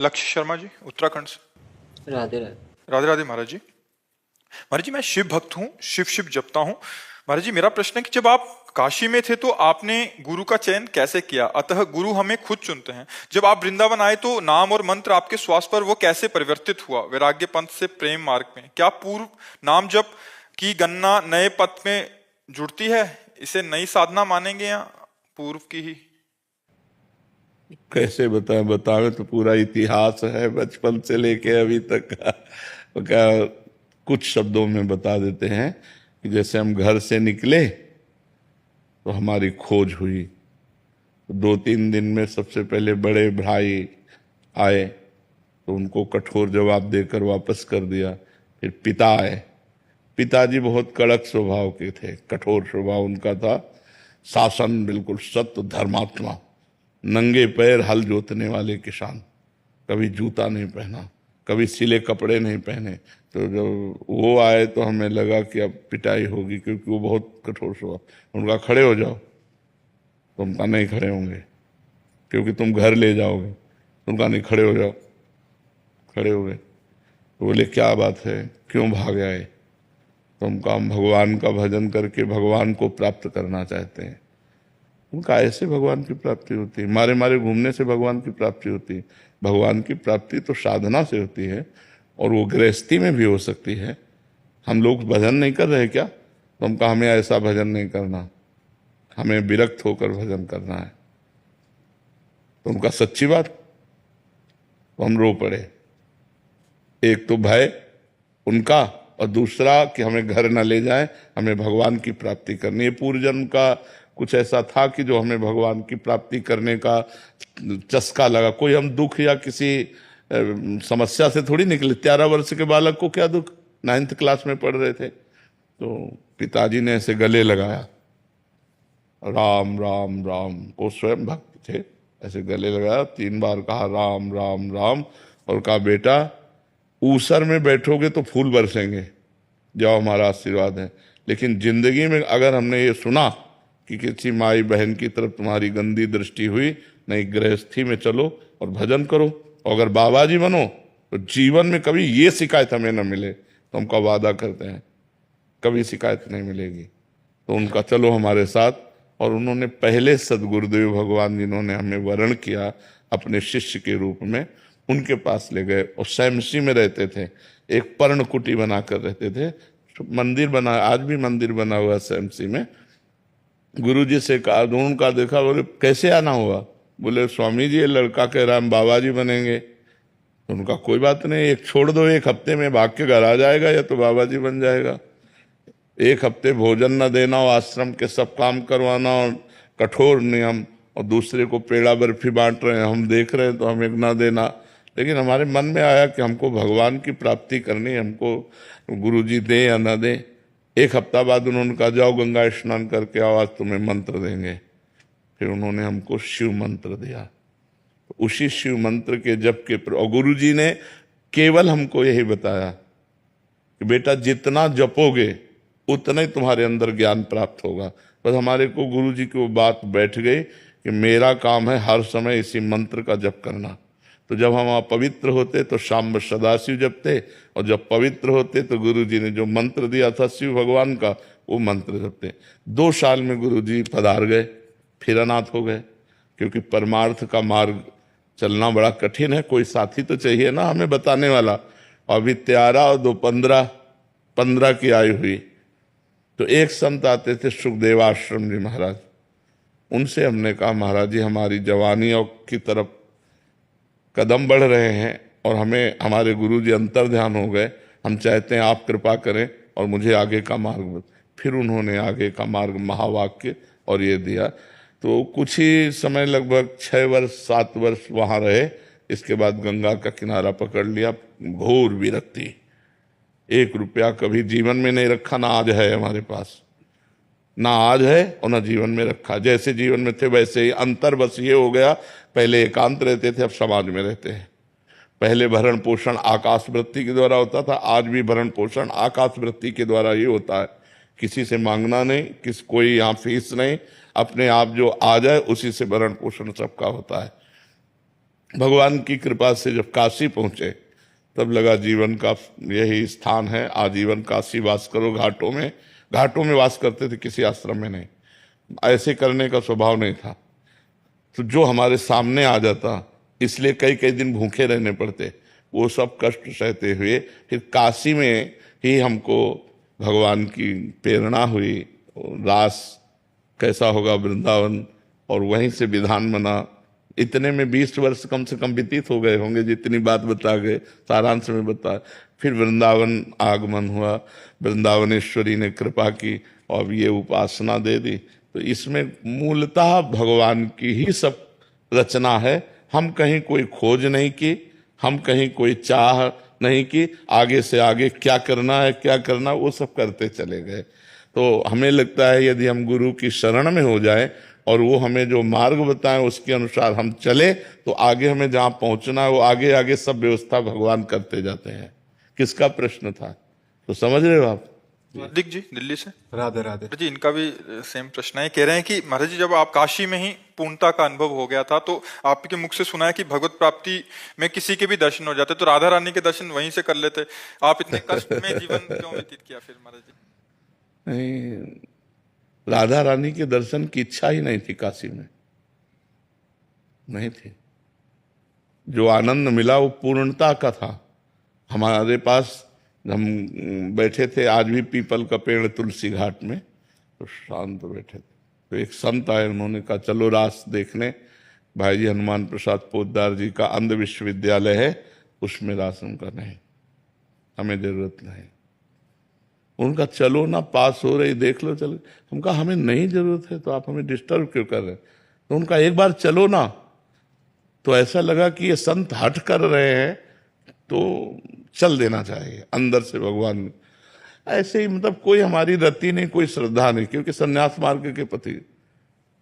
लक्ष्य शर्मा जी, उत्तराखंड से। राधे राधे। राधे राधे महाराज जी। महाराज जी, मैं शिव भक्त हूँ, शिव शिव जपता हूँ। महाराज जी, मेरा प्रश्न है कि जब आप काशी में थे तो आपने गुरु का चयन कैसे किया? अतः गुरु हमें खुद चुनते हैं। जब आप वृंदावन आए तो नाम और मंत्र आपके श्वास पर वो कैसे परिवर्तित हुआ? वैराग्य पंथ से प्रेम मार्ग में क्या पूर्व नाम जप की गणना नए पथ में जुड़ती है? इसे नई साधना मानेंगे या पूर्व की ही? कैसे बताएं? बतावे तो पूरा इतिहास है बचपन से लेके अभी तक का। वो क्या कुछ शब्दों में बता देते हैं कि जैसे हम घर से निकले तो हमारी खोज हुई। तो 2-3 दिन में सबसे पहले बड़े भाई आए तो उनको कठोर जवाब देकर वापस कर दिया। फिर पिता आए। पिताजी बहुत कड़क स्वभाव के थे, कठोर स्वभाव उनका था। शासन बिल्कुल सत्य, धर्मात्मा, नंगे पैर हल जोतने वाले किसान। कभी जूता नहीं पहना, कभी सिले कपड़े नहीं पहने। तो जब वो आए तो हमें लगा कि अब पिटाई होगी, क्योंकि वो बहुत कठोर स्वभाव। उनका खड़े हो जाओ, तो उनका नहीं खड़े होंगे क्योंकि तुम घर ले जाओगे। उनका नहीं, खड़े हो जाओ। खड़े हो गए तो बोले क्या बात है, क्यों भाग आए? तो उनका हम भगवान का भजन करके भगवान को प्राप्त करना चाहते हैं। उनका ऐसे भगवान की प्राप्ति होती है, मारे मारे घूमने से भगवान की प्राप्ति होती है। भगवान की प्राप्ति तो साधना से होती है, और वो गृहस्थी में भी हो सकती है। हम लोग भजन नहीं कर रहे क्या? तो हम कहा हमें ऐसा भजन नहीं करना, हमें विरक्त होकर भजन करना है। तो उनका सच्ची बात, तो हम रो पड़े। एक तो भय उनका, और दूसरा कि हमें घर न ले जाए, हमें भगवान की प्राप्ति करनी है। पूर्व जन्म का कुछ ऐसा था कि जो हमें भगवान की प्राप्ति करने का चस्का लगा। कोई हम दुख या किसी समस्या से थोड़ी निकले। 13 वर्ष के बालक को क्या दुख, 9th क्लास में पढ़ रहे थे। तो पिताजी ने ऐसे गले लगाया, राम राम राम। वो स्वयं भक्त थे, ऐसे गले लगाया, 3 बार कहा राम राम राम, और कहा बेटा ऊसर में बैठोगे तो फूल बरसेंगे, जाओ हमारा आशीर्वाद है। लेकिन जिंदगी में अगर हमने ये सुना कि किसी माई बहन की तरफ तुम्हारी गंदी दृष्टि हुई, नहीं, गृहस्थी में चलो और भजन करो, और अगर बाबा जी बनो तो जीवन में कभी ये शिकायत हमें न मिले। तो हमका वादा करते हैं कभी शिकायत नहीं मिलेगी। तो उनका चलो हमारे साथ। और उन्होंने पहले सदगुरुदेव भगवान जिन्होंने हमें वर्ण किया अपने शिष्य के रूप में, उनके पास ले गए। और सैमसी में रहते थे, एक पर्ण कुटी बना कर रहते थे। मंदिर बना, आज भी मंदिर बना हुआ है सैमसी में। गुरुजी से कहा, उनका देखा, बोले कैसे आना हुआ? बोले स्वामी जी ये लड़का कह रहा हम बाबा जी बनेंगे। तो उनका कोई बात नहीं, एक छोड़ दो, 1 हफ्ते में भाग के घर आ जाएगा या तो बाबा जी बन जाएगा। 1 हफ्ते भोजन न देना और आश्रम के सब काम करवाना और कठोर नियम, और दूसरे को पेड़ा बर्फी बांट रहे हैं, हम देख रहे हैं तो हमें ना देना। लेकिन हमारे मन में आया कि हमको भगवान की प्राप्ति करनी, हमको गुरुजी दें या ना दें। 1 हफ्ता बाद उन्होंने कहा जाओ गंगा स्नान करके आओ, आज तुम्हें मंत्र देंगे। फिर उन्होंने हमको शिव मंत्र दिया। उसी शिव मंत्र के जप के और गुरुजी ने केवल हमको यही बताया कि बेटा जितना जपोगे उतना ही तुम्हारे अंदर ज्ञान प्राप्त होगा। बस हमारे को गुरुजी की वो बात बैठ गई कि मेरा काम है हर समय इसी मंत्र का जप करना। तो जब हम अपवित्र होते तो शाम सदाशिव जपते, और जब पवित्र होते तो गुरुजी ने जो मंत्र दिया था शिव भगवान का, वो मंत्र जपते। 2 साल में गुरुजी पधार गए, फिर अनाथ हो गए। क्योंकि परमार्थ का मार्ग चलना बड़ा कठिन है, कोई साथी तो चाहिए ना हमें बताने वाला। अभी 13 और 2 15 की आयु हुई तो एक संत आते थे सुखदेव आश्रम जी महाराज। उनसे हमने कहा महाराज जी हमारी जवानी और की तरफ कदम बढ़ रहे हैं और हमें हमारे गुरु जी अंतर ध्यान हो गए, हम चाहते हैं आप कृपा करें और मुझे आगे का मार्ग। फिर उन्होंने आगे का मार्ग महावाक्य और ये दिया। तो कुछ ही समय, लगभग 6 वर्ष 7 वर्ष वहाँ रहे। इसके बाद गंगा का किनारा पकड़ लिया। घोर विरक्ति, 1 रुपया कभी जीवन में नहीं रखा, ना आज है हमारे पास, ना आज है और ना जीवन में रखा। जैसे जीवन में थे वैसे ही। अंतर बस ये हो गया, पहले एकांत रहते थे, अब समाज में रहते हैं। पहले भरण पोषण आकाश वृत्ति के द्वारा होता था, आज भी भरण पोषण आकाश वृत्ति के द्वारा ही होता है। किसी से मांगना नहीं, कोई यहाँ फीस नहीं, अपने आप जो आ जाए उसी से भरण पोषण सबका होता है। भगवान की कृपा से जब काशी पहुंचे तब लगा जीवन का यही स्थान है, आजीवन काशी वास करो। घाटों में वास करते थे, किसी आश्रम में नहीं। ऐसे करने का स्वभाव नहीं था। तो जो हमारे सामने आ जाता, इसलिए कई कई दिन भूखे रहने पड़ते। वो सब कष्ट सहते हुए फिर काशी में ही हमको भगवान की प्रेरणा हुई। रास कैसा होगा वृंदावन, और वहीं से विधान बना। इतने में 20 वर्ष कम से कम व्यतीत हो गए होंगे, जितनी बात बता गए सारांश में बता। फिर वृंदावन आगमन हुआ, वृंदावनेश्वरी ने कृपा की और ये उपासना दे दी। तो इसमें मूलतः भगवान की ही सब रचना है। हम कहीं कोई खोज नहीं की, हम कहीं कोई चाह नहीं की, आगे से आगे क्या करना है क्या करना, वो सब करते चले गए। तो हमें लगता है यदि हम गुरु की शरण में हो जाए और वो हमें जो मार्ग बताएं उसके अनुसार हम चले, तो आगे हमें जहां पहुंचना है वो आगे आगे सब व्यवस्था भगवान करते जाते हैं। किसका प्रश्न था, तो समझ रहे हो आप। हार्दिक जी दिल्ली से। राधे राधे। जी इनका भी सेम प्रश्न है। कह रहे हैं कि महाराज जी जब आप काशी में ही पूर्णता का अनुभव हो गया था, तो आपके मुख से सुना है कि भगवत प्राप्ति में किसी के भी दर्शन हो जाते, तो राधा रानी के दर्शन वहीं से कर लेते। आप इतने कष्ट में जीवन क्यों व्यतीत किया फिर महाराज जी? नहीं, राधा रानी के दर्शन की इच्छा ही नहीं थी, काशी में नहीं थी। जो आनंद मिला वो पूर्णता का था। हमारे पास हम बैठे थे, आज भी पीपल का पेड़ तुलसी घाट में, तो शांत बैठे थे। तो एक संत आए, उन्होंने कहा चलो रास देखने। भाई जी हनुमान प्रसाद पोद्दार जी का अंध विश्वविद्यालय है, उसमें रास। उनका नहीं, हमें जरूरत नहीं। उनका चलो ना, पास हो रही देख लो चलो। हम कहा हमें नहीं जरूरत है, तो आप हमें डिस्टर्ब क्यों कर रहे हैं। तो उनका एक बार चलो ना, तो ऐसा लगा कि ये संत हट कर रहे हैं, तो चल देना चाहिए अंदर से भगवान। ऐसे ही मतलब कोई हमारी रति नहीं, कोई श्रद्धा नहीं, क्योंकि संन्यास मार्ग के पति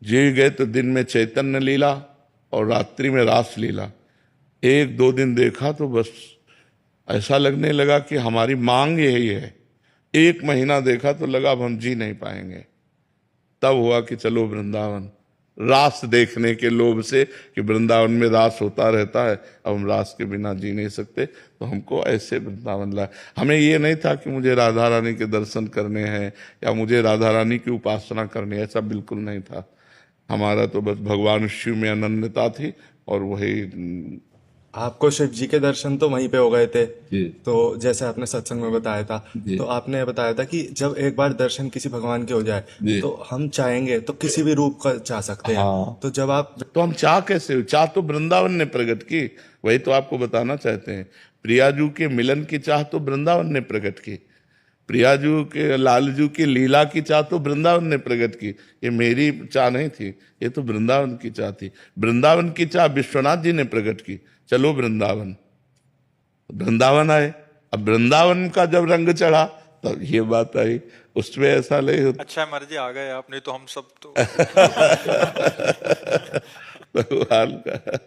जी गए तो दिन में चैतन्य लीला और रात्रि में रास लीला। 1-2 दिन देखा तो बस ऐसा लगने लगा कि हमारी मांग यही है। 1 महीना देखा तो लगा अब हम जी नहीं पाएंगे। तब हुआ कि चलो वृंदावन, रास देखने के लोभ से कि वृंदावन में रास होता रहता है, अब हम रास के बिना जी नहीं सकते, तो हमको ऐसे वृंदावन लाए। हमें ये नहीं था कि मुझे राधा रानी के दर्शन करने हैं या मुझे राधा रानी की उपासना करनी है, ऐसा बिल्कुल नहीं था। हमारा तो बस भगवान शिव में अनन्यता थी, और वही। आपको शिव जी के दर्शन तो वहीं पे हो गए थे, जी। तो जैसे आपने सत्संग में बताया था, तो आपने बताया था कि जब एक बार दर्शन किसी भगवान के हो जाए तो हम चाहेंगे तो किसी भी रूप का चाह सकते हैं। हाँ। तो जब आप तो हम चाह कैसे, चाह तो वृंदावन ने प्रकट की, वही तो आपको बताना चाहते हैं। प्रियाजू के मिलन की चाह तो वृंदावन ने प्रकट की, प्रियाजू के लालजू की लीला की चाह तो वृंदावन ने प्रकट की। ये मेरी चाह नहीं थी, ये तो वृंदावन की चाह थी। वृंदावन की चाह विश्वनाथ जी ने प्रकट की, चलो वृंदावन। वृंदावन आए, अब वृंदावन का जब रंग चढ़ा तब ये बात आई। उसमें ऐसा नहीं होता। अच्छा महाराज जी आ गए आप, नहीं तो हम सब तो भगवान का